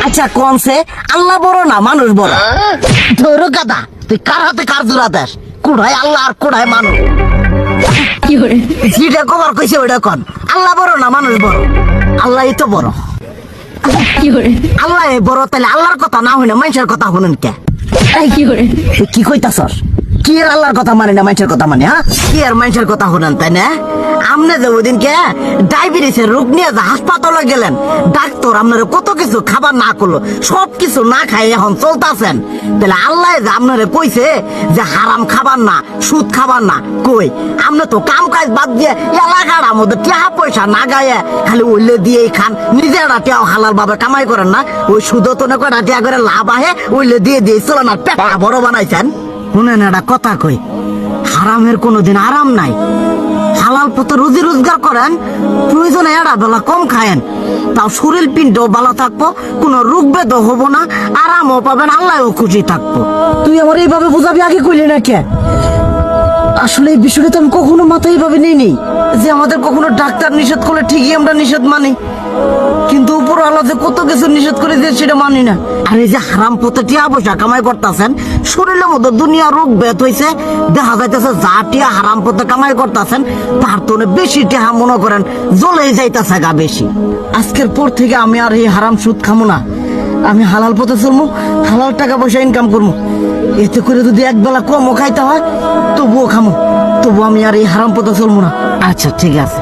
আচ্ছা কোনছে আল্লাহ বড় না মানুষ বড়? ধরো গাদা, তুই কার হাতে কার জোড়া দেশ? কুড়াই আল্লাহ আর কুড়াই মানুষ। যেটা কবার কইছে ওইটা কন। আল্লাহ বড় না মানুষ বড়? আল্লাহ তো বড়। আল্লাহ বড়, তাহলে আল্লাহর কথা না হই না মানুষের কথা শুনেন কে? কি কইতাছস? কি আর আল্লাহর কথা মানে না মানুষের কথা মানে? হ্যাঁ, কি আর মানুষের কথা শুনেন তাই না? আমনে যে ওই দিনকে ডায়াবেটিসের রোগ নিয়ে যে হাসপাতালে গেলেন, ডাক্তার আপনারা কত কিছু খাবার না করলো, সব কিছু না খাই এখন চলতেছেন। তাহলে আল্লাহ যে আপনারা কইছে যে হারাম খাবার না, সুদ খাবার না, কই আপনি তো কাম কাজ বাদ দিয়ে এলাকার আমাদের টাকা পয়সা না গায়ে খালি ওইলে দিয়েই খান, নিজেরা টেও হালাল ভাবে কামাই করেন না, ওই সুদ তো না কয়টা টিয়া করে লাভ আহে ওইলে দিয়ে দিয়ে চলেন আর পেটা বড় বানাইছেন। শুনেন একটা কথা কই, হারামের কোনোদিন আরাম নাই। হালাল পথে রুজি রোজগার করেন, প্রয়োজনে এড়া বেলা কম খায়েন, তাও শরীর পিণ্ডও ভালো থাকবো, কোনো রোগ বেদও হবো না, আরামও পাবেন, আল্লাহও খুশি থাকবো। তুই আমার এইভাবে বুঝাবি আগে কইলি না কে? আসলে এই বিষয়টা তো আমি কখনো মাথায় এইভাবে নিইনি যে আমাদের কখনো ডাক্তার নিষেধ করলে ঠিকই আমরা নিষেধ মানি, কিন্তু উপর আল্লাহ যে কত কিছু নিষেধ করে দিয়ে সেটা মানি না। আর এই যে হারাম পথে টিয়া পয়সা কামাই করতেছেন, শরীরের মধ্যে দুনিয়া রোগ বেত হয়েছে, দেখা যাইতেছে যা টিয়া হারাম পথে কামাই করতেছেন তার তো বেশি টিয়া মনে করেন জ্বলে যাইতেছে গা বেশি। আজকের পর থেকে আমি আর এই হারাম সুদ খামো না, আমি হালাল পথে চলবো, হালাল টাকা পয়সা ইনকাম করবো। এতে করে যদি একবেলা কমও খাইতে হয় তবুও খামো, তবু আমি আর এই হারাম পথে চলবো না। আচ্ছা ঠিক আছে।